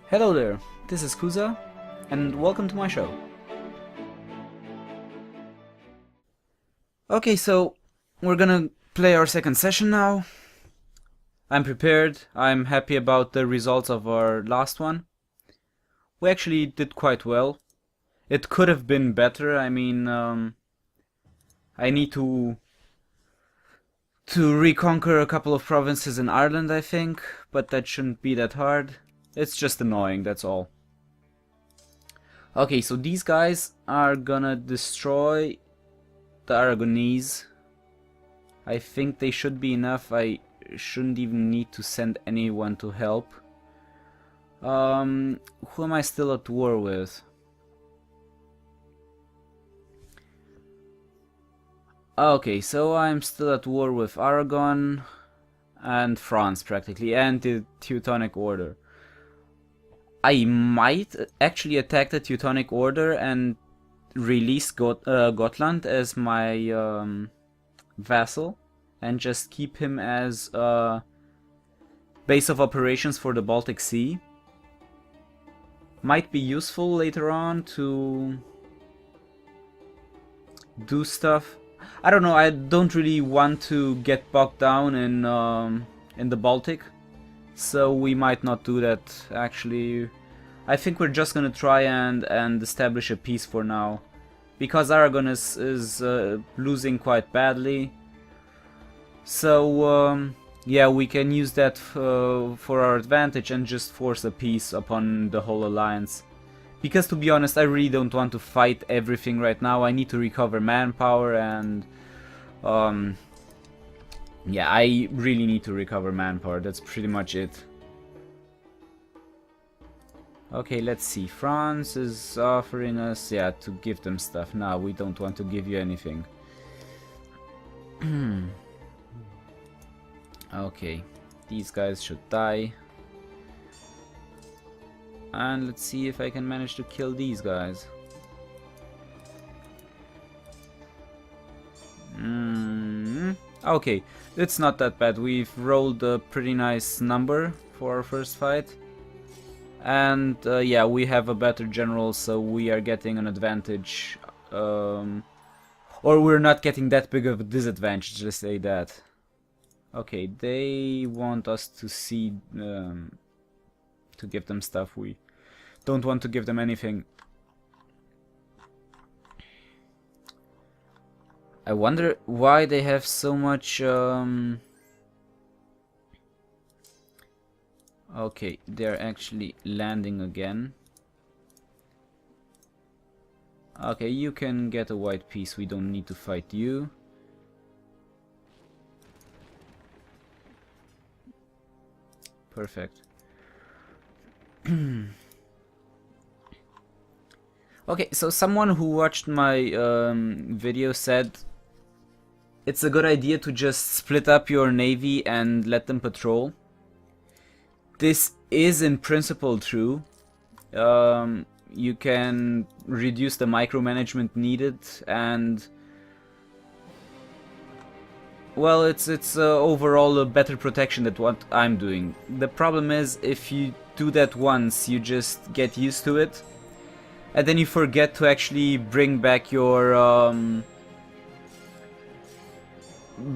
Hello there, this is Kuza, and welcome to my show. Okay, so we're gonna play our second session now. I'm prepared, I'm happy about the results of our last one. We actually did quite well. It could have been better, I need to reconquer a couple of provinces in Ireland, I think, but that shouldn't be that hard. It's just annoying, that's all. Okay, so these guys are gonna destroy the Aragonese. I think they should be enough. I shouldn't even need to send anyone to help. Who am I still at war with? Okay, so I'm still at war with Aragon and France practically, and the Teutonic Order. I might actually attack the Teutonic Order and release Gotland as my vassal and just keep him as a base of operations for the Baltic Sea. Might be useful later on to do stuff. I don't know, I don't really want to get bogged down in the Baltic, so we might not do that actually. I think we're just gonna try and establish a peace for now, because Aragon is losing quite badly. So yeah, we can use that for our advantage and just force a peace upon the whole alliance. Because to be honest, I really don't want to fight everything right now. I need to recover manpower and yeah, I really need to recover manpower. That's pretty much it. Okay, let's see. France is offering us, yeah, to give them stuff. No, we don't want to give you anything. Okay, these guys should die. And let's see if I can manage to kill these guys. Okay, it's not that bad. We've rolled a pretty nice number for our first fight. And yeah, we have a better general, so we are getting an advantage. Or we're not getting that big of a disadvantage, let's say that. Okay, they want us to see... to give them stuff. We don't want to give them anything. I wonder why they have so much... Okay, they're actually landing again. Okay, you can get a white piece, we don't need to fight you. Perfect. Okay, so someone who watched my video said it's a good idea to just split up your navy and let them patrol. This is in principle true. You can reduce the micromanagement needed, and well, it's overall a better protection than what I'm doing. The problem is, if you do that once, you just get used to it, and then you forget to actually bring back your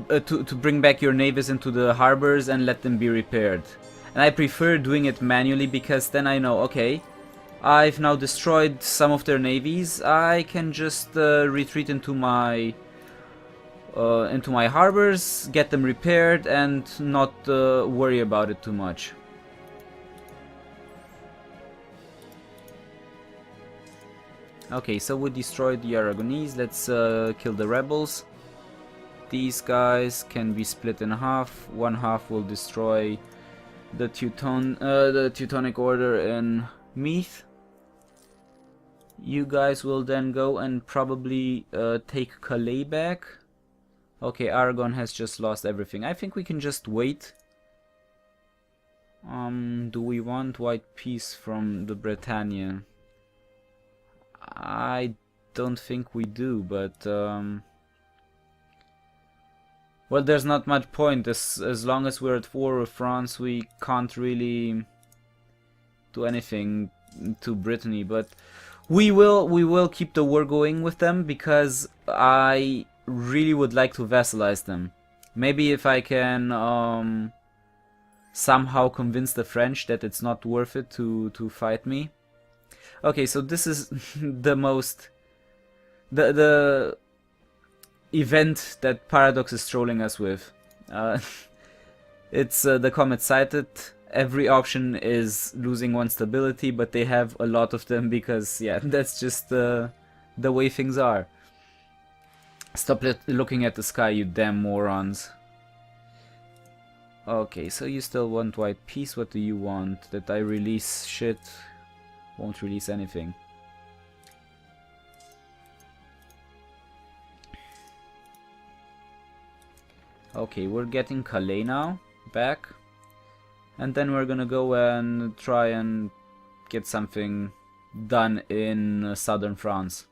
to bring back your navies into the harbors and let them be repaired. And I prefer doing it manually, because then I know, okay, I've now destroyed some of their navies, I can just retreat into my harbors, get them repaired, and not worry about it too much. Okay, so we destroyed the Aragonese. Let's kill the rebels. These guys can be split in half. One half will destroy the Teutonic Order in Meath. You guys will then go and probably take Calais back. Okay, Aragon has just lost everything. I think we can just wait. Do we want white peace from the Bretagne? I don't think we do, but well, there's not much point. As long as we're at war with France, we can't really do anything to Brittany, but we will keep the war going with them because I really would like to vassalize them. Maybe if I can somehow convince the French that it's not worth it to fight me. Okay, so this is the event that Paradox is trolling us with. It's the comet sighted. Every option is losing 1 stability, but they have a lot of them because, yeah, that's just the way things are. Stop looking at the sky, you damn morons. Okay, so you still want white peace. What do you want? That I release shit? Won't release anything. Okay, we're getting Calais now, back. And then we're gonna go and try and get something done in southern France.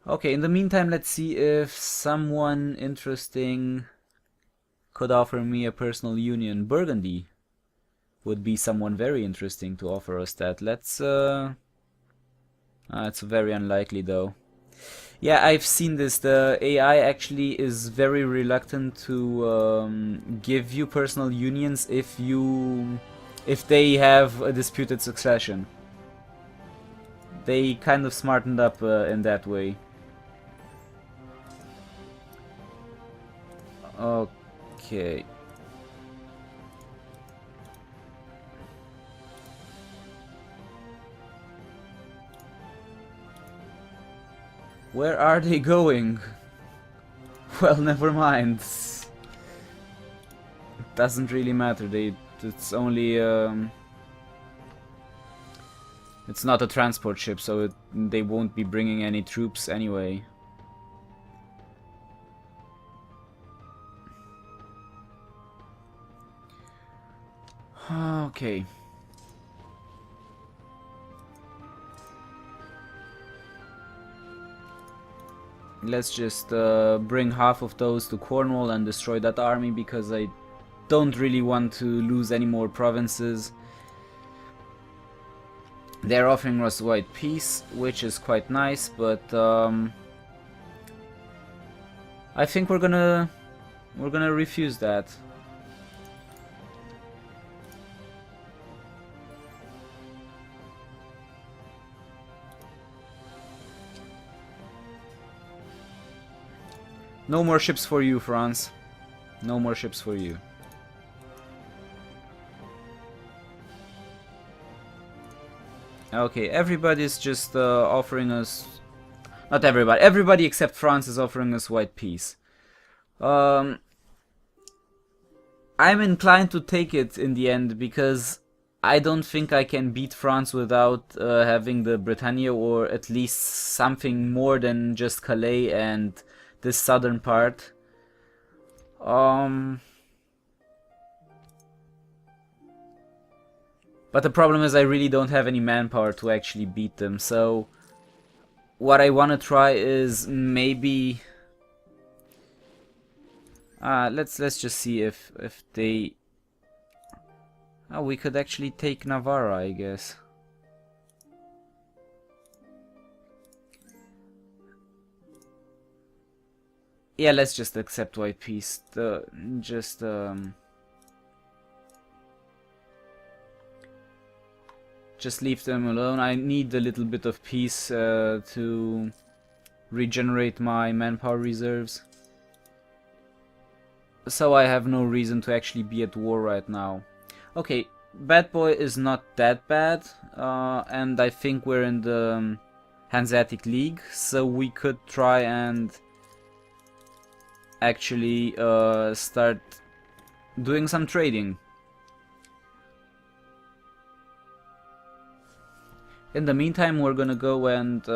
Okay, in the meantime, let's see if someone interesting could offer me a personal union. Burgundy would be someone very interesting to offer us that. Let's it's very unlikely though. Yeah, I've seen this. The AI actually is very reluctant to give you personal unions if they have a disputed succession. They kind of smartened up in that way. Okay. Where are they going? Well, never mind. It doesn't really matter. It's only it's not a transport ship, so they won't be bringing any troops anyway. Okay. Let's just bring half of those to Cornwall and destroy that army, because I don't really want to lose any more provinces. They're offering us white peace, which is quite nice, but I think we're gonna refuse that. No more ships for you, France. No more ships for you. Okay, everybody's just offering us... Not everybody. Everybody except France is offering us white peace. I'm inclined to take it in the end, because I don't think I can beat France without having the Britannia, or at least something more than just Calais and this southern part. But the problem is I really don't have any manpower to actually beat them, so what I want to try is maybe let's just see if they... Oh, we could actually take Navarra, I guess. Yeah, let's just accept white peace. Just leave them alone. I need a little bit of peace to regenerate my manpower reserves. So I have no reason to actually be at war right now. Okay, Bad Boy is not that bad, and I think we're in the Hanseatic League, so we could try and actually start doing some trading. In the meantime, we're gonna go and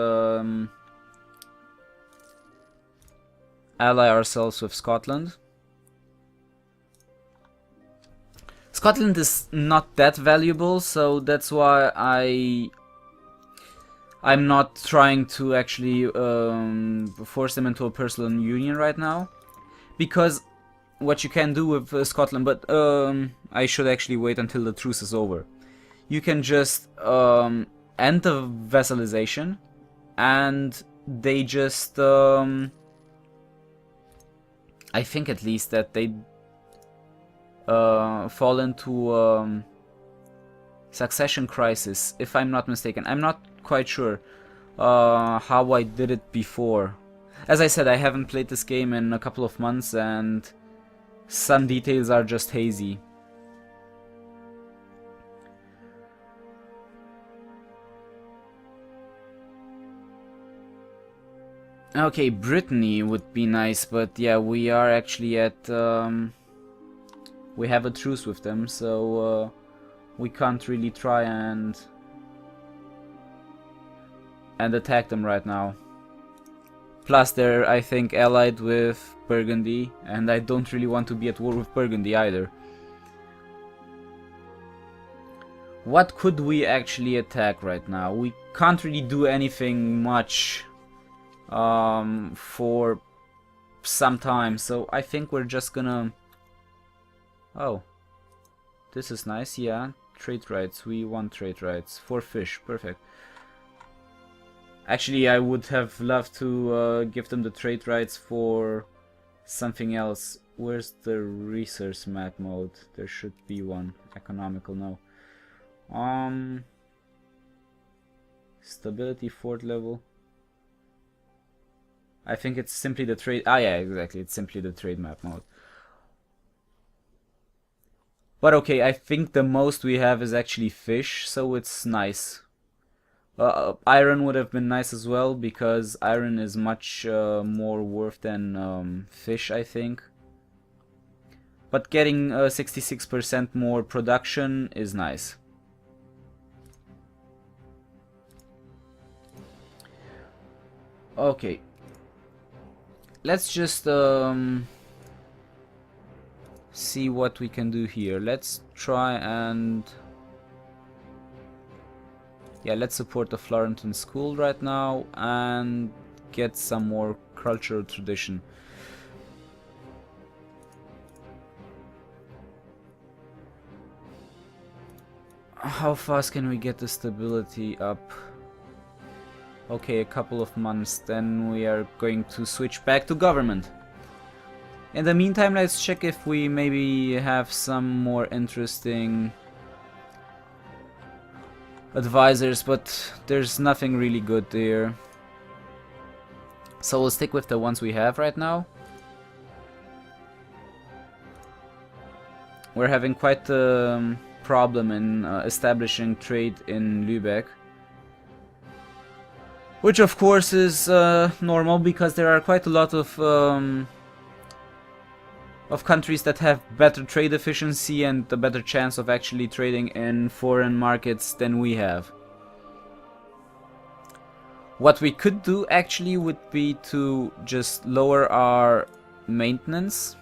ally ourselves with Scotland. Scotland is not that valuable, so that's why I'm not trying to actually force them into a personal union right now. Because what you can do with Scotland, but I should actually wait until the truce is over. You can just end the vassalization, and they just I think at least that they fall into succession crisis, if I'm not mistaken. I'm not quite sure how I did it before. As I said, I haven't played this game in a couple of months, and some details are just hazy. Okay, Brittany would be nice, but yeah, we are actually at we have a truce with them, so we can't really try and attack them right now. Plus they're, I think, allied with Burgundy, and I don't really want to be at war with Burgundy either. What could we actually attack right now? We can't really do anything much for some time, so I think we're just gonna... Oh, this is nice, yeah. Trade rights, we want trade rights for fish, perfect. Actually, I would have loved to give them the trade rights for something else. Where's the resource map mode? There should be one. Economical, no. Stability, fort level. I think it's simply the trade... Ah, yeah, exactly. It's simply the trade map mode. But okay, I think the most we have is actually fish, so it's nice. Iron would have been nice as well, because iron is much more worth than fish, I think. But getting 66% more production is nice. Okay. Let's just see what we can do here. Let's try and... Yeah, let's support the Florentine school right now and get some more cultural tradition. How fast can we get the stability up? Okay, a couple of months, then we are going to switch back to government. In the meantime, let's check if we maybe have some more interesting advisors, but there's nothing really good there. So we'll stick with the ones we have right now. We're having quite a problem in establishing trade in Lübeck. Which of course is normal, because there are quite a lot of countries that have better trade efficiency and a better chance of actually trading in foreign markets than we have. What we could do actually would be to just lower our maintenance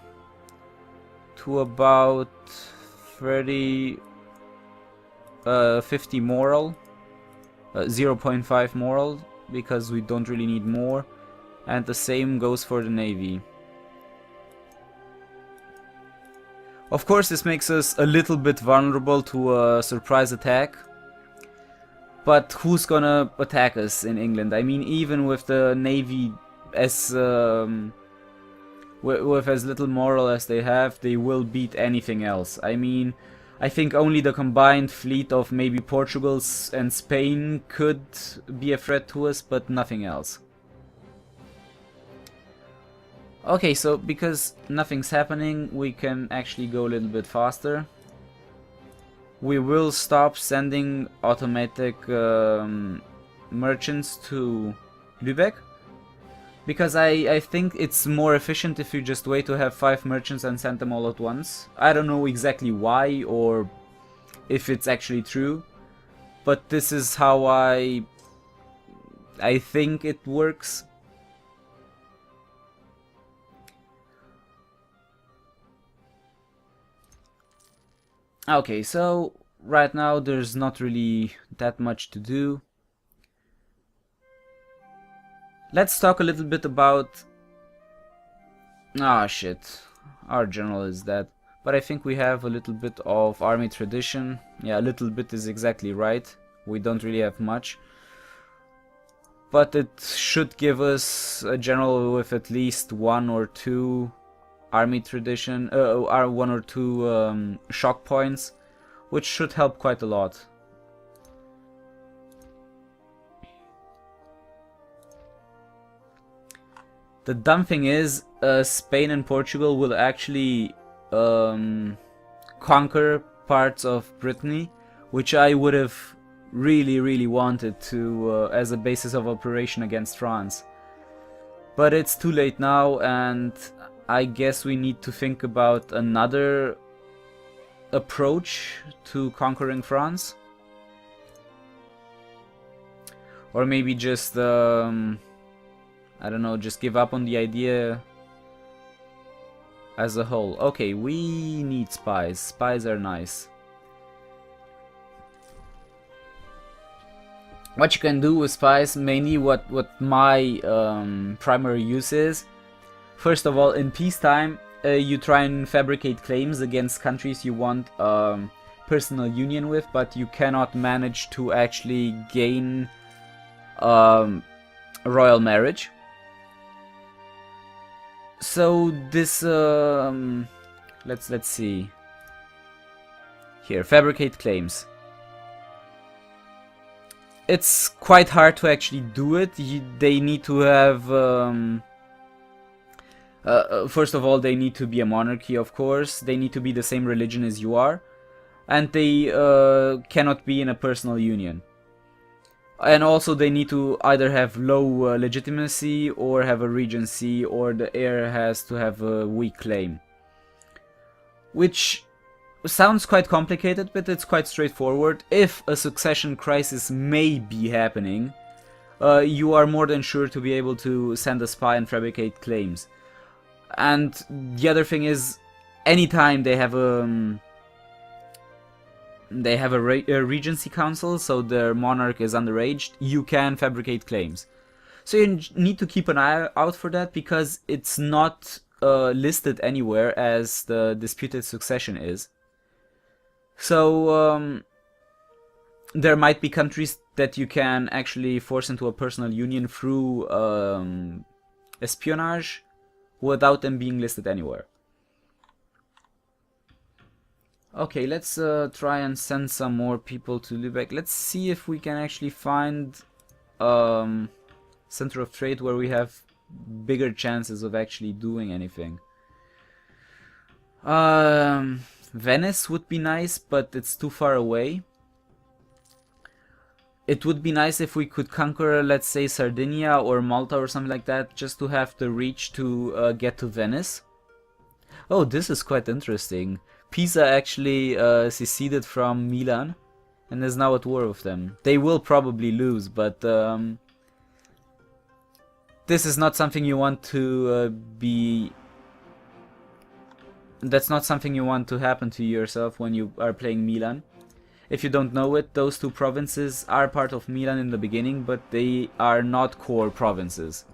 to about 50 moral, 0.5 moral, because we don't really need more, and the same goes for the navy. Of course, this makes us a little bit vulnerable to a surprise attack, but who's gonna attack us in England? I mean, even with the navy as with as little moral as they have, they will beat anything else. I mean, I think only the combined fleet of maybe Portugal and Spain could be a threat to us, but nothing else. Okay, so because nothing's happening, we can actually go a little bit faster. We will stop sending automatic merchants to Lübeck, because I think it's more efficient if you just wait to have 5 merchants and send them all at once. I don't know exactly why or if it's actually true, but this is how I think it works. Okay, so right now there's not really that much to do. Let's talk a little bit about... Ah, shit. Our general is dead. But I think we have a little bit of army tradition. Yeah, a little bit is exactly right. We don't really have much. But it should give us a general with at least 1 or 2 army tradition, or 1 or 2 shock points, which should help quite a lot. The dumb thing is, Spain and Portugal will actually conquer parts of Brittany, which I would have really wanted to as a basis of operation against France. But it's too late now, and I guess we need to think about another approach to conquering France. Or maybe just, I don't know, just give up on the idea as a whole. Okay, we need spies. Spies are nice. What you can do with spies, mainly what my primary use is, first of all, in peacetime, you try and fabricate claims against countries you want personal union with, but you cannot manage to actually gain royal marriage. So this, let's see. Here, fabricate claims. It's quite hard to actually do it. They need to have, first of all, they need to be a monarchy, of course. They need to be the same religion as you are. And they cannot be in a personal union. And also they need to either have low legitimacy or have a regency, or the heir has to have a weak claim. Which sounds quite complicated, but it's quite straightforward. If a succession crisis may be happening, you are more than sure to be able to send a spy and fabricate claims. And the other thing is, anytime they have a regency council, so their monarch is underaged, you can fabricate claims. So you need to keep an eye out for that, because it's not listed anywhere as the disputed succession is. So there might be countries that you can actually force into a personal union through espionage without them being listed anywhere. Okay, let's try and send some more people to Lübeck. Let's see if we can actually find center of trade where we have bigger chances of actually doing anything. Venice would be nice, but it's too far away. It would be nice if we could conquer, let's say, Sardinia or Malta or something like that, just to have the reach to get to Venice. Oh, this is quite interesting. Pisa actually seceded from Milan and is now at war with them. They will probably lose, but this is not something you want to be... That's not something you want to happen to yourself when you are playing Milan. If you don't know it, those two provinces are part of Milan in the beginning, but they are not core provinces.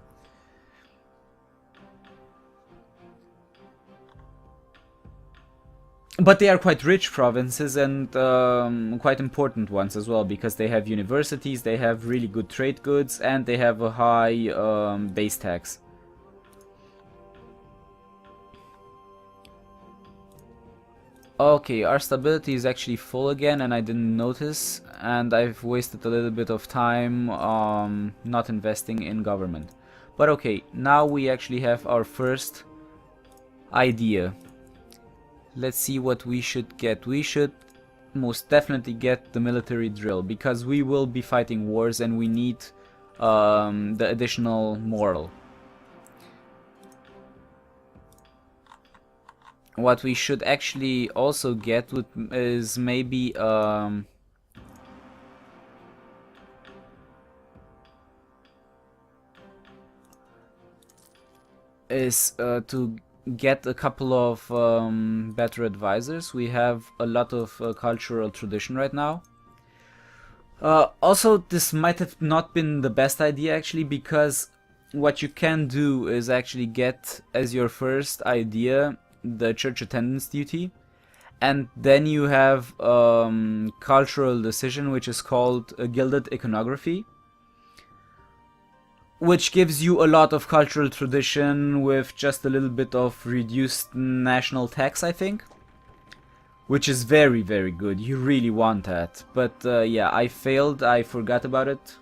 But they are quite rich provinces and quite important ones as well, because they have universities, they have really good trade goods, and they have a high base tax. Okay, our stability is actually full again, and I didn't notice, and I've wasted a little bit of time not investing in government. But okay, now we actually have our first idea. Let's see what we should get. We should most definitely get the military drill, because we will be fighting wars and we need the additional moral. What we should actually also get is maybe to get a couple of better advisors. We have a lot of cultural tradition right now. Also, this might have not been the best idea actually, because what you can do is actually get as your first idea the church attendance duty. And then you have cultural decision, which is called gilded iconography, which gives you a lot of cultural tradition with just a little bit of reduced national tax, I think. Which is very, very good. You really want that. But yeah, I failed. I forgot about it.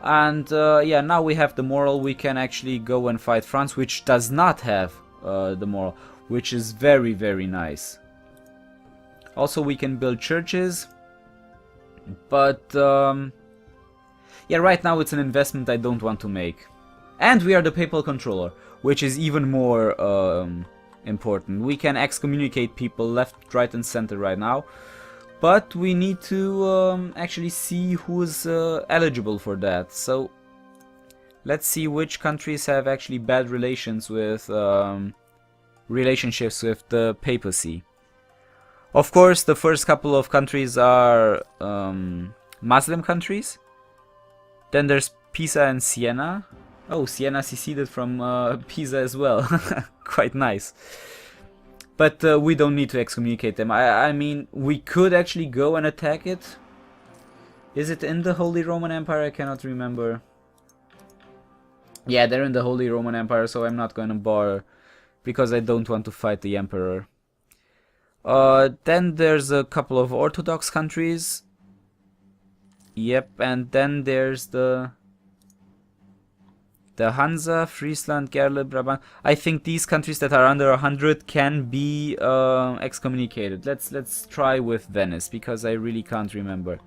And yeah, now we have the moral. We can actually go and fight France, which does not have the moral, which is very, very nice. Also, we can build churches. But yeah, right now it's an investment I don't want to make. And we are the papal controller, which is even more important. We can excommunicate people left, right and center right now. But we need to actually see who's eligible for that. So let's see which countries have actually bad relations with relationships with the papacy. Of course, the first couple of countries are Muslim countries. Then there's Pisa and Siena. Oh, Siena seceded from Pisa as well. Quite nice. But we don't need to excommunicate them. I mean, we could actually go and attack it. Is it in the Holy Roman Empire? I cannot remember. Yeah, they're in the Holy Roman Empire, so I'm not gonna bother. Because I don't want to fight the Emperor. Then there's a couple of Orthodox countries. Yep, and then there's the Hansa, Friesland, Gerle, Brabant. I think these countries that are under 100 can be excommunicated. Let's try with Venice, because I really can't remember.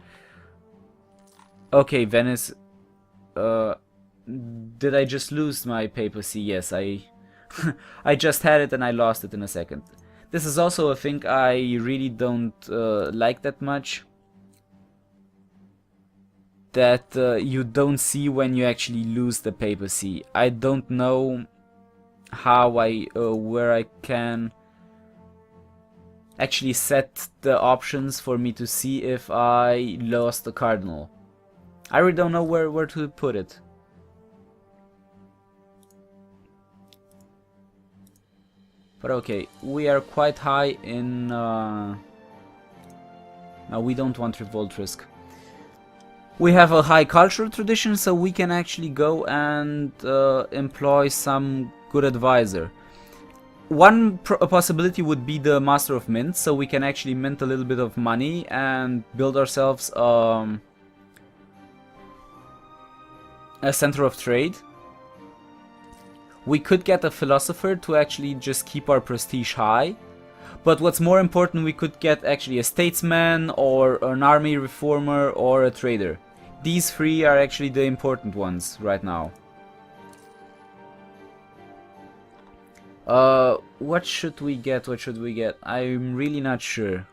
Okay, Venice. Did I just lose my papacy? Yes, I I just had it and I lost it in a second. This is also a thing I really don't like that much. That you don't see when you actually lose the papacy. I don't know how where I can actually set the options for me to see if I lost the cardinal. I really don't know where to put it. But okay, we are quite high in... No, we don't want revolt risk. We have a high cultural tradition, so we can actually go and employ some good advisor. One possibility would be the Master of Mint, so we can actually mint a little bit of money and build ourselves a center of trade. We could get a philosopher to actually just keep our prestige high. But what's more important, we could get actually a statesman or an army reformer or a trader. These three are actually the important ones right now. What should we get? What should we get? I'm really not sure.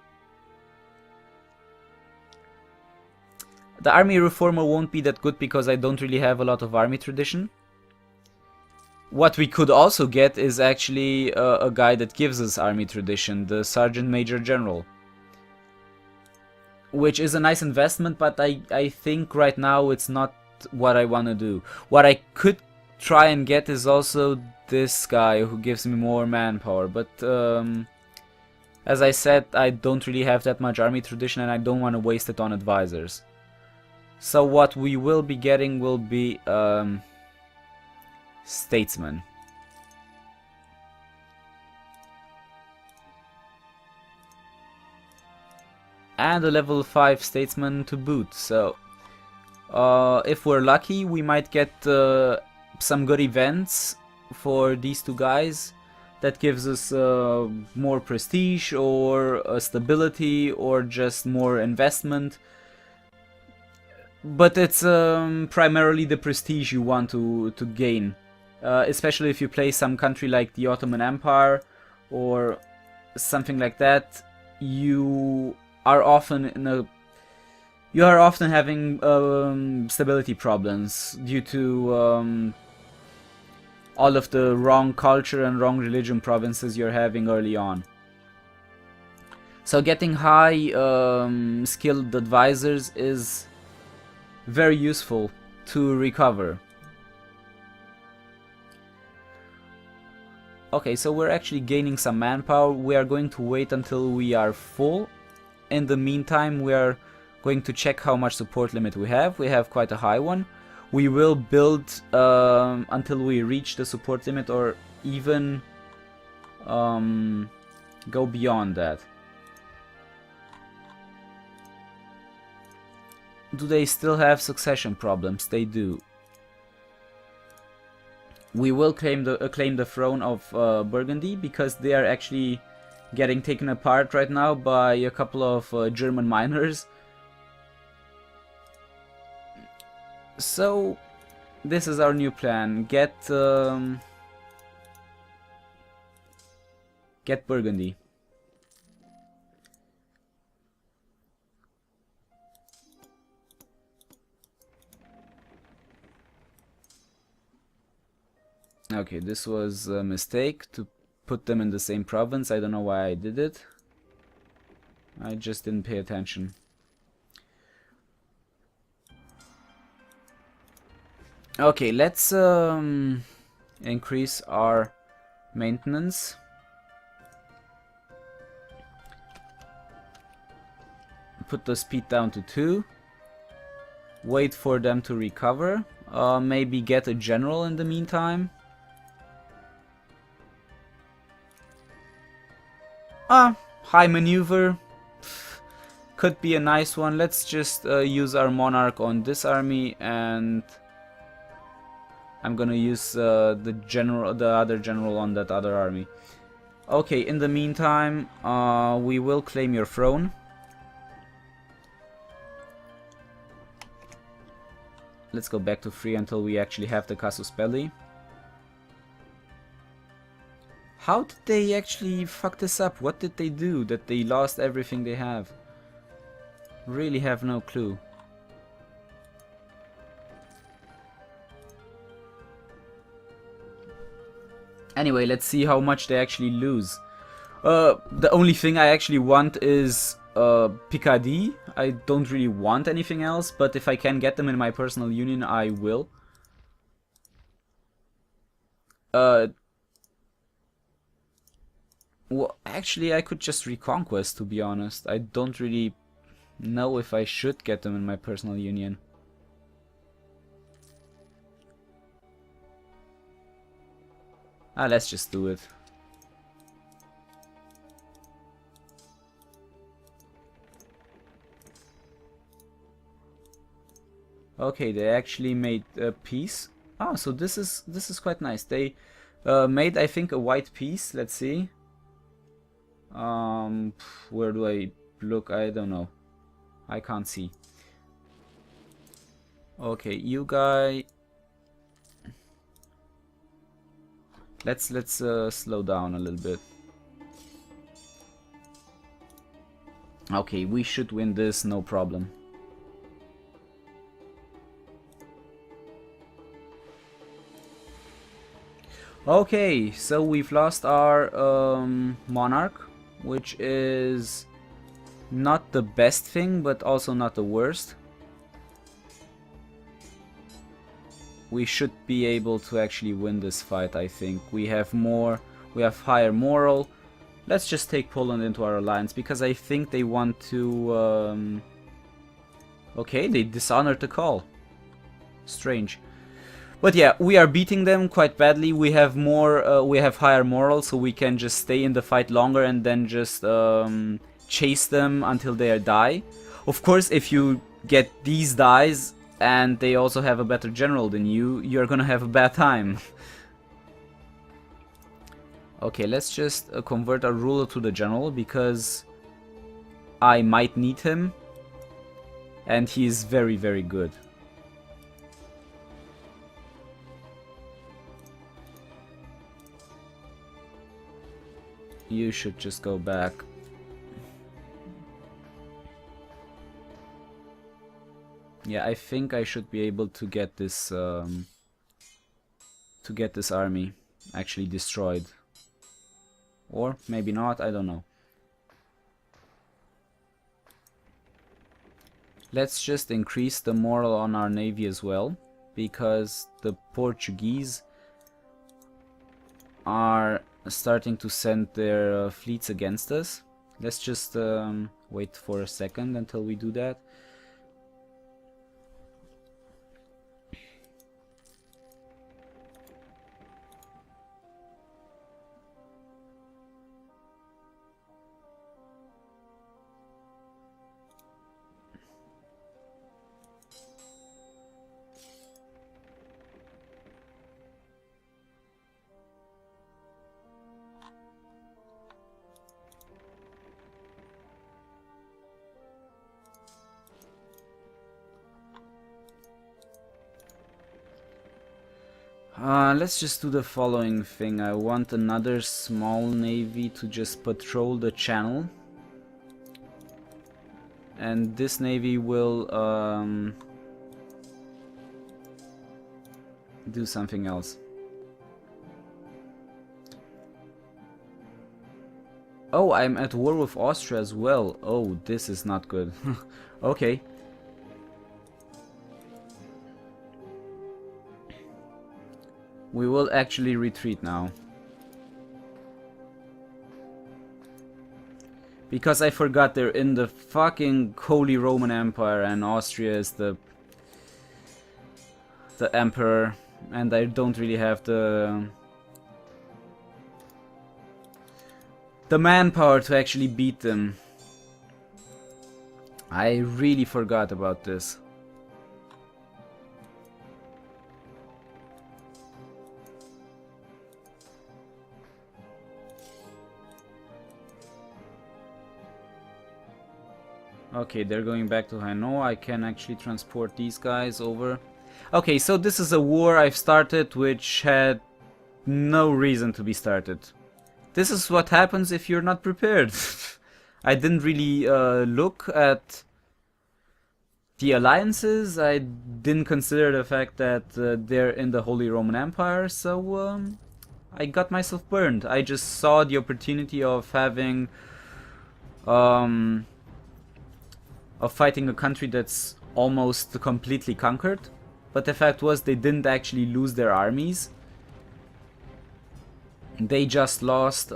The army reformer won't be that good because I don't really have a lot of army tradition. What we could also get is actually a guy that gives us army tradition, the Sergeant Major General. Which is a nice investment, but I think right now it's not what I want to do. What I could try and get is also this guy who gives me more manpower, but as I said, I don't really have that much army tradition and I don't want to waste it on advisors. So what we will be getting will be statesman. And a level 5 statesman to boot, so if we're lucky we might get some good events for these two guys that gives us more prestige or stability or just more investment. But it's primarily the prestige you want to gain, especially if you play some country like the Ottoman Empire or something like that. You are often having stability problems due to all of the wrong culture and wrong religion provinces you're having early on. So getting high skilled advisors is very useful to recover. Okay, so we're actually gaining some manpower. We are going to wait until we are full. In the meantime, we are going to check how much support limit we have. We have quite a high one. We will build until we reach the support limit, or even go beyond that. Do they still have succession problems? They do. We will claim the throne of Burgundy, because they are actually getting taken apart right now by a couple of German miners. So this is our new plan. Get Burgundy. Okay, this was a mistake to put them in the same province. I don't know why I did it. I just didn't pay attention. Okay, let's increase our maintenance. Put the speed down to 2. Wait for them to recover. Maybe get a general in the meantime. High maneuver. Could be a nice one. Let's just use our monarch on this army, and I'm gonna use the other general on that other army. Okay, in the meantime, we will claim your throne. Let's go back to 3 until we actually have the casus belli. How did they actually fuck this up? What did they do that they lost everything they have? Really have no clue. Anyway, let's see how much they actually lose. The only thing I actually want is Picardy. I don't really want anything else, but if I can get them in my personal union, I will. Well, actually, I could just reconquest, to be honest. I don't really know if I should get them in my personal union. Let's just do it. Okay, they actually made peace. So this is quite nice. They made, I think, a white peace. Let's see. Where do I look? I don't know. I can't see. Okay, you guy. Let's slow down a little bit. Okay, we should win this, no problem. Okay, so we've lost our monarch, which is not the best thing, but also not the worst. We should be able to actually win this fight, I think. We have higher moral. Let's just take Poland into our alliance, because I think they want to... Okay, they dishonored the call. Strange. But yeah, we are beating them quite badly. We have higher moral, so we can just stay in the fight longer and then just chase them until they die. Of course, if you get these dies and they also have a better general than you, you're gonna have a bad time. Okay, let's just convert our ruler to the general, because I might need him, and he is very, very good. You should just go back. Yeah, I think I should be able to get this army actually destroyed. Or maybe not, I don't know. Let's just increase the moral on our navy as well, because the Portuguese are starting to send their fleets against us. Let's just wait for a second until we do that. Let's just do the following thing. I want another small navy to just patrol the channel. And this navy will do something else. Oh, I'm at war with Austria as well. Oh, this is not good. Okay. We will actually retreat now. Because I forgot they're in the fucking Holy Roman Empire and Austria is the emperor, and I don't really have the manpower to actually beat them. I really forgot about this. Okay, they're going back to Hainaut. I can actually transport these guys over. Okay, so this is a war I've started which had no reason to be started. This is what happens if you're not prepared. I didn't really look at the alliances. I didn't consider the fact that they're in the Holy Roman Empire, so I got myself burned. I just saw the opportunity of having of fighting a country that's almost completely conquered, but the fact was they didn't actually lose their armies. They just lost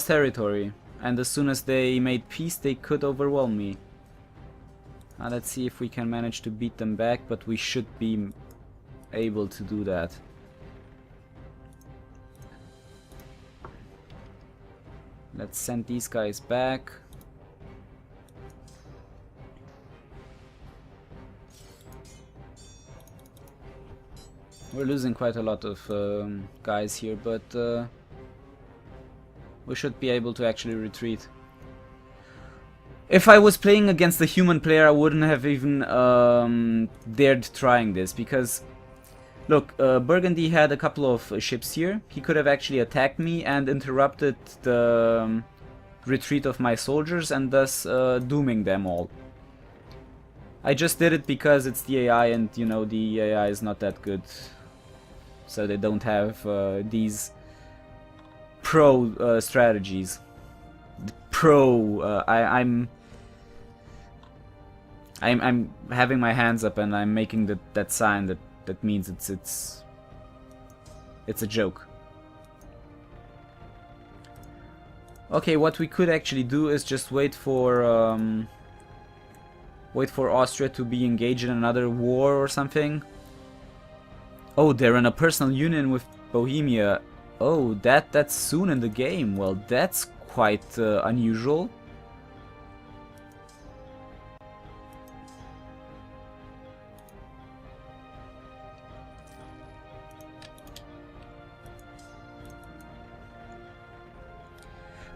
territory, and as soon as they made peace they could overwhelm me. Now let's see if we can manage to beat them back, but we should be able to do that. Let's send these guys back. We're losing quite a lot of guys here, but we should be able to actually retreat. If I was playing against a human player, I wouldn't have even dared trying this, because look, Burgundy had a couple of ships here. He could have actually attacked me and interrupted the retreat of my soldiers and thus dooming them all. I just did it because it's the AI, and you know the AI is not that good, so they don't have these pro strategies. I'm having my hands up and I'm making that sign that means it's a joke. Okay, what we could actually do is just wait for Austria to be engaged in another war or something. Oh, they're in a personal union with Bohemia. Oh, that's soon in the game. Well, that's quite unusual.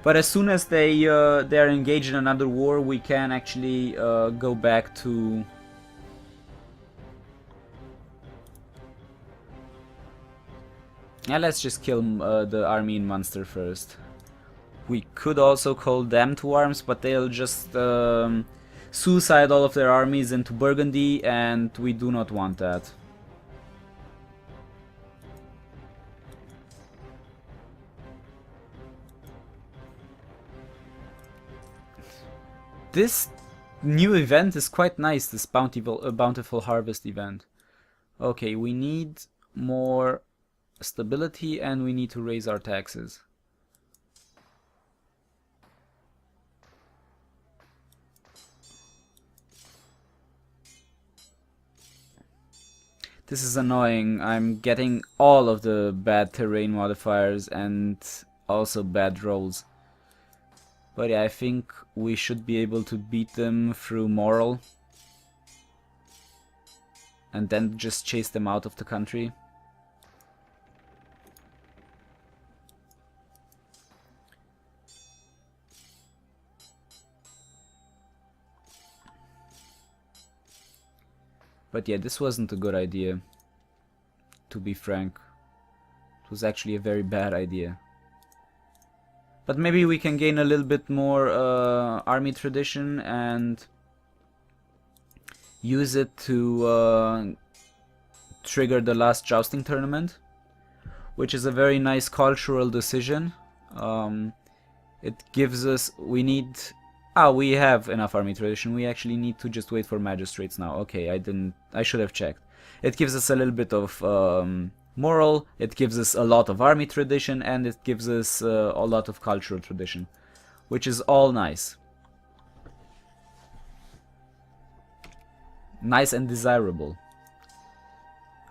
But as soon as they're engaged in another war, we can actually go back to... Yeah, let's just kill the Armenian monster first. We could also call them to arms, but they'll just suicide all of their armies into Burgundy, and we do not want that. This new event is quite nice, this bountiful harvest event. Okay, we need more stability and we need to raise our taxes. This is annoying. I'm getting all of the bad terrain modifiers and also bad rolls. But yeah, I think we should be able to beat them through moral. And then just chase them out of the country. But yeah, this wasn't a good idea, to be frank. It was actually a very bad idea. But maybe we can gain a little bit more army tradition and use it to trigger the last jousting tournament, which is a very nice cultural decision. It gives us, we have enough army tradition. We actually need to just wait for magistrates now. Okay, I should have checked. It gives us a little bit of moral, it gives us a lot of army tradition, and it gives us a lot of cultural tradition, which is all nice. Nice and desirable.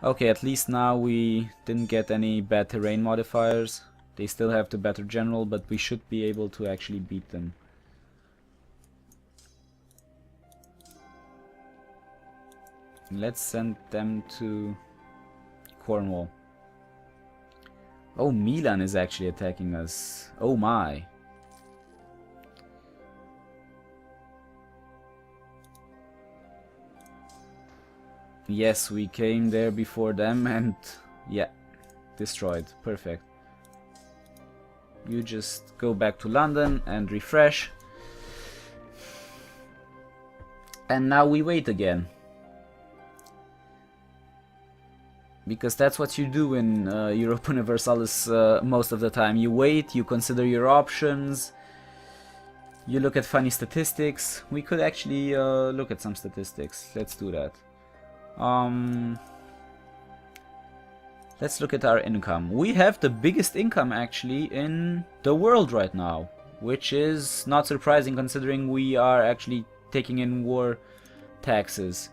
Okay, at least now we didn't get any bad terrain modifiers. They still have the better general, but we should be able to actually beat them. Let's send them to Cornwall. Oh, Milan is actually attacking us. Oh my. Yes, we came there before them and yeah, destroyed. Perfect. You just go back to London and refresh. And now we wait again. Because that's what you do in Europa Universalis most of the time. You wait, you consider your options, you look at funny statistics. We could actually look at some statistics. Let's do that. Let's look at our income. We have the biggest income actually in the world right now, which is not surprising considering we are actually taking in war taxes.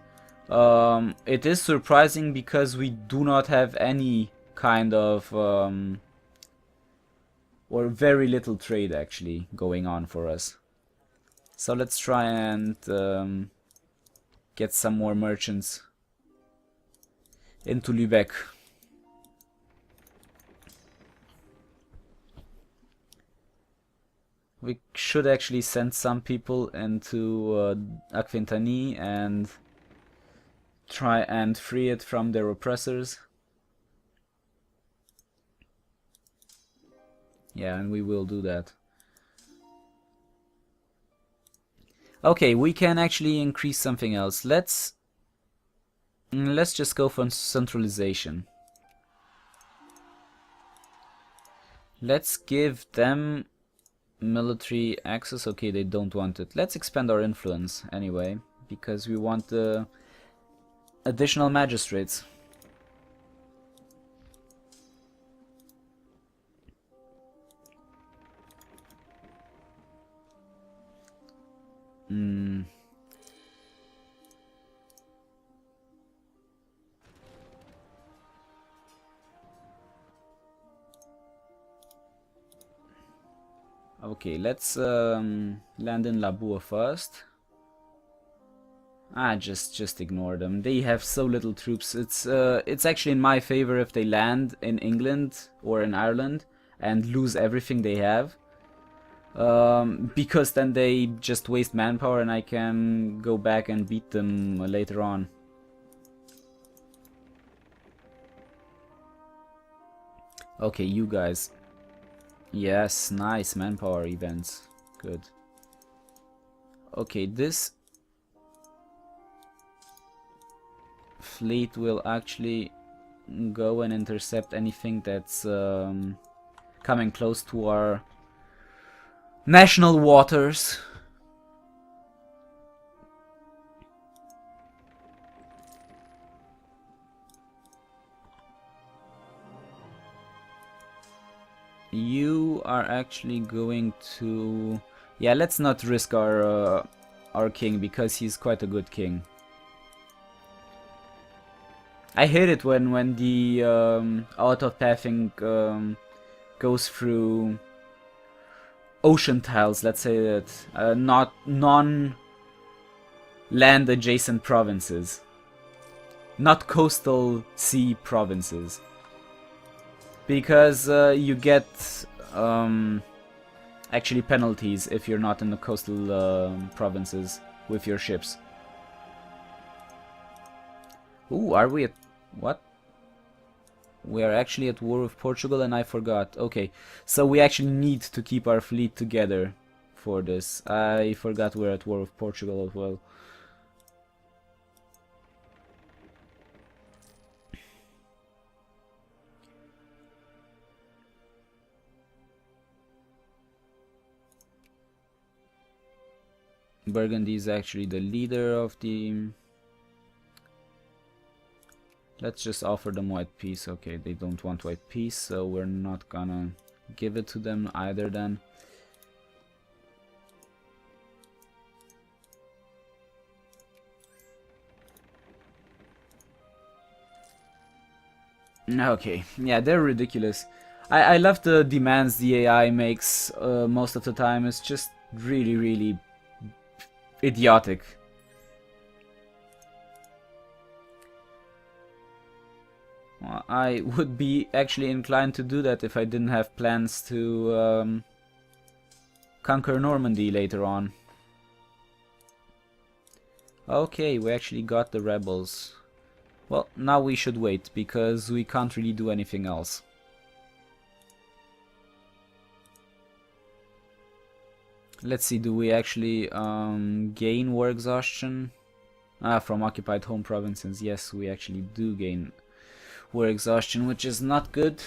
It is surprising because we do not have any kind of or very little trade actually going on for us. So let's try and get some more merchants into Lübeck. We should actually send some people into Aquintani and try and free it from their oppressors. Yeah, and we will do that. Okay, we can actually increase something else. Let's just go for centralization. Let's give them military access. Okay, they don't want it. Let's expand our influence anyway, because we want the additional magistrates. Okay, let's land in Labour first. Just ignore them. They have so little troops. It's actually in my favor if they land in England or in Ireland and lose everything they have. Because then they just waste manpower and I can go back and beat them later on. Okay, you guys. Yes, nice manpower events. Good. Okay, this fleet will actually go and intercept anything that's coming close to our national waters. You are actually going to... Yeah, let's not risk our king, because he's quite a good king. I hate it when the auto-pathing goes through ocean tiles, let's say that, not non-land adjacent provinces. Not coastal sea provinces. Because you get actually penalties if you're not in the coastal provinces with your ships. Ooh, are we at... what? We are actually at war with Portugal and I forgot. Okay, so we actually need to keep our fleet together for this. I forgot we're at war with Portugal as well. Burgundy is actually the leader of the... Let's just offer them white peace. Okay, they don't want white peace, so we're not gonna give it to them either then. Okay, yeah, they're ridiculous. I love the demands the AI makes most of the time. It's just really idiotic. Well, I would be actually inclined to do that if I didn't have plans to conquer Normandy later on. Okay, we actually got the rebels. Well, now we should wait, because we can't really do anything else. Let's see, do we actually gain war exhaustion? From occupied home provinces. Yes, we actually do gain war exhaustion, which is not good.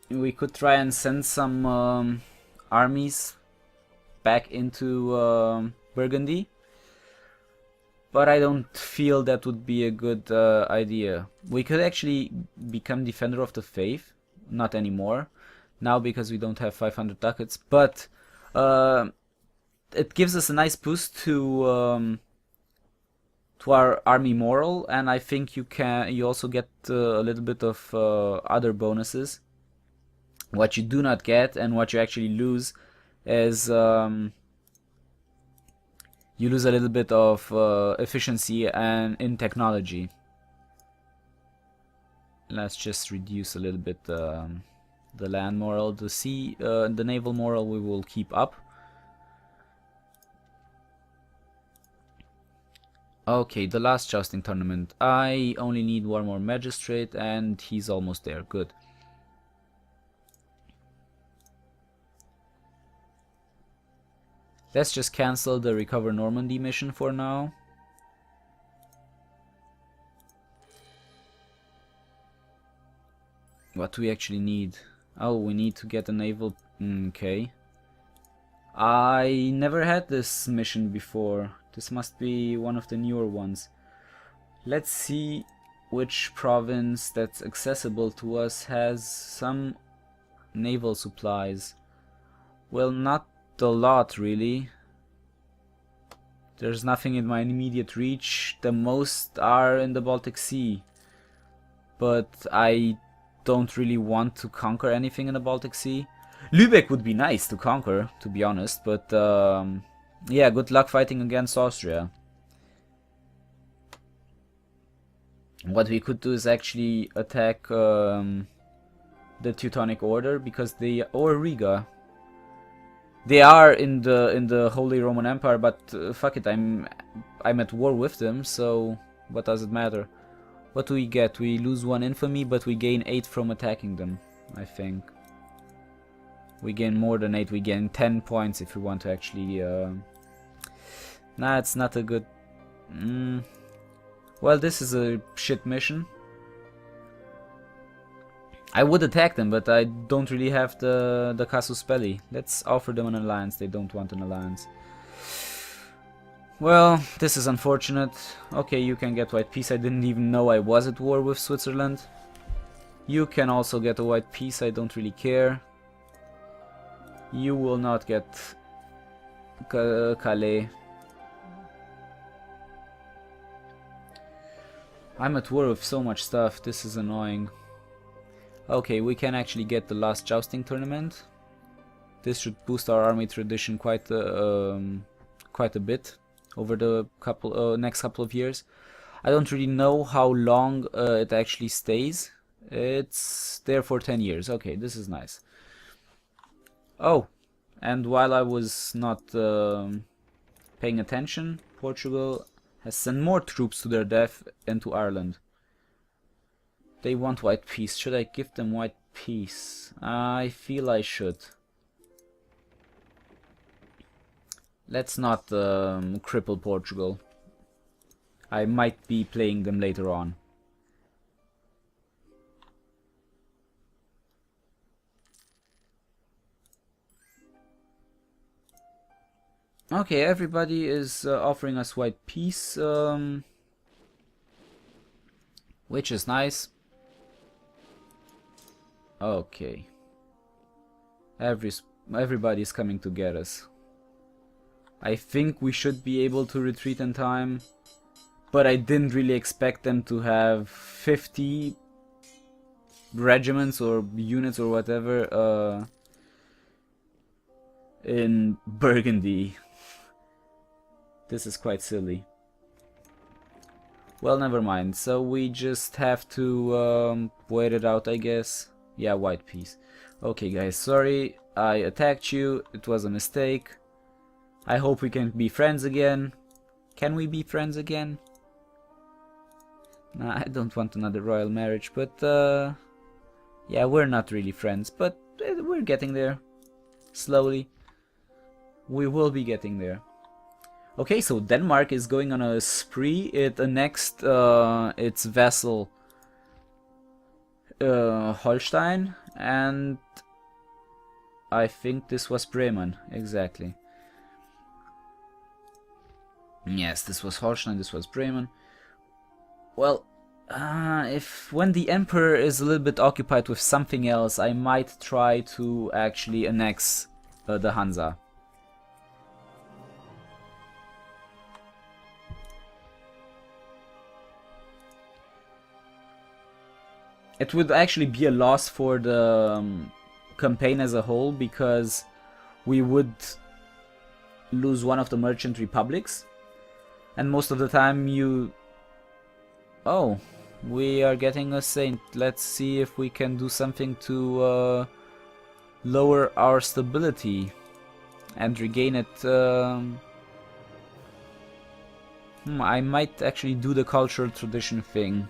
We could try and send some armies back into Burgundy, but I don't feel that would be a good idea. We could actually become Defender of the Faith, not anymore, now because we don't have 500 ducats, but it gives us a nice boost to our army morale, and I think you also get a little bit of other bonuses. What you do not get and what you actually lose is you lose a little bit of efficiency and in technology. Let's just reduce a little bit the land morale. The naval morale we will keep up. Okay, the last jousting tournament. I only need one more magistrate and he's almost there. Good. Let's just cancel the Recover Normandy mission for now. What do we actually need? Oh, we need to get a naval... Okay. I never had this mission before. This must be one of the newer ones. Let's see which province that's accessible to us has some naval supplies. Well, not a lot really. There's nothing in my immediate reach. The most are in the Baltic Sea. But I don't really want to conquer anything in the Baltic Sea. Lübeck would be nice to conquer, to be honest, but yeah, good luck fighting against Austria. What we could do is actually attack the Teutonic Order, because they, or Riga. They are in the Holy Roman Empire, but fuck it, I'm at war with them, so what does it matter? What do we get? We lose 1 infamy, but we gain 8 from attacking them, I think. We gain more than 8, we gain 10 points if we want to actually... Nah, it's not a good... Well, this is a shit mission. I would attack them, but I don't really have the casus belli. Let's offer them an alliance. They don't want an alliance. Well, this is unfortunate. Okay, you can get white peace. I didn't even know I was at war with Switzerland. You can also get a white peace. I don't really care. You will not get Calais. I'm at war with so much stuff. This is annoying. Okay, we can actually get the last jousting tournament. This should boost our army tradition quite a bit over the next couple of years. I don't really know how long it actually stays. It's there for 10 years. Okay, this is nice. Oh, and while I was not paying attention, Portugal has sent more troops to their death into Ireland. They want white peace. Should I give them white peace? I feel I should. Let's not cripple Portugal. I might be playing them later on. Okay, everybody is offering us white peace, which is nice. Okay. Everybody's coming to get us. I think we should be able to retreat in time, but I didn't really expect them to have 50 regiments or units or whatever in Burgundy. This is quite silly. Well, never mind. So we just have to wait it out, I guess. Yeah, white peace. Okay, guys, sorry I attacked you. It was a mistake. I hope we can be friends again. Can we be friends again? Nah, I don't want another royal marriage, but yeah, we're not really friends, but we're getting there. Slowly. We will be getting there. Okay, so Denmark is going on a spree. It annexed its vassal Holstein, and I think this was Bremen, exactly. Yes, this was Holstein, this was Bremen. Well, when the Emperor is a little bit occupied with something else, I might try to actually annex the Hansa. It would actually be a loss for the campaign as a whole, because we would lose one of the merchant republics, and most of the time you... Oh, we are getting a saint. Let's see if we can do something to lower our stability and regain it. I might actually do the cultural tradition thing.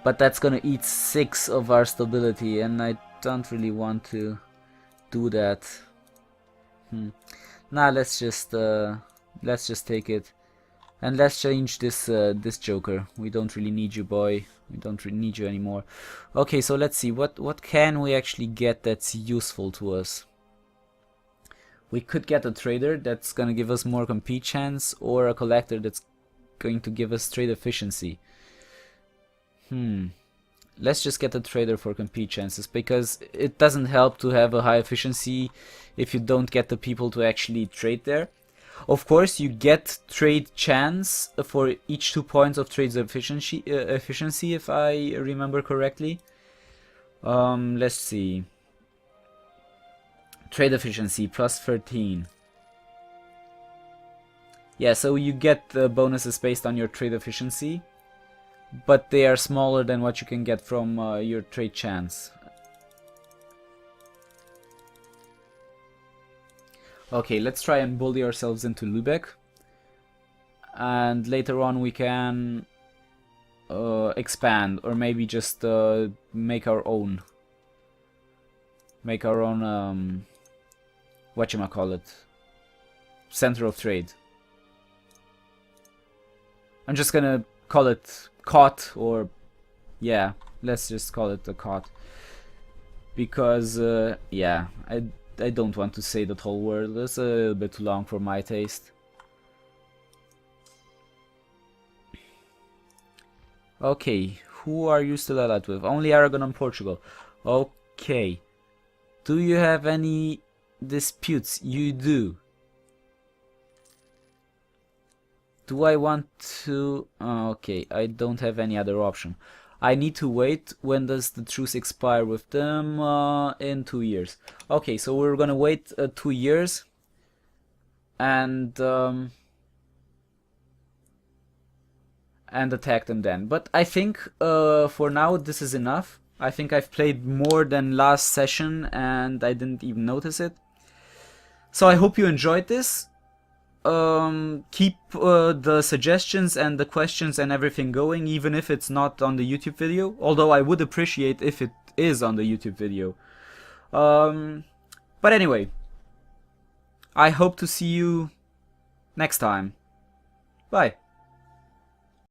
But that's gonna eat 6 of our stability, and I don't really want to do that. Nah, let's just take it, and let's change this this Joker. We don't really need you, boy. We don't really need you anymore. Okay, so let's see what can we actually get that's useful to us. We could get a trader that's gonna give us more compete chance, or a collector that's going to give us trade efficiency. Let's just get a trader for compete chances, because it doesn't help to have a high efficiency if you don't get the people to actually trade there. Of course, you get trade chance for each 2 points of trade efficiency, if I remember correctly. Let's see. Trade efficiency plus 13. Yeah, so you get the bonuses based on your trade efficiency, but they are smaller than what you can get from your trade chance. Okay, let's try and bully ourselves into Lübeck, and later on we can expand, or maybe just make our own whatchamacallit, center of trade. I'm just gonna call it cot, or yeah, let's just call it a cot, because yeah, I don't want to say that whole word. That's a little bit too long for my taste. Okay, who are you still allied with? Only Aragon and Portugal. Okay. Do you have any disputes? You do. Do I want to... okay, I don't have any other option. I need to wait. When does the truce expire with them? In 2 years. Okay, so we're gonna wait 2 years. And attack them then. But I think for now this is enough. I think I've played more than last session and I didn't even notice it. So I hope you enjoyed this. Keep the suggestions and the questions and everything going, even if it's not on the YouTube video. Although I would appreciate if it is on the YouTube video. But anyway, I hope to see you next time. Bye.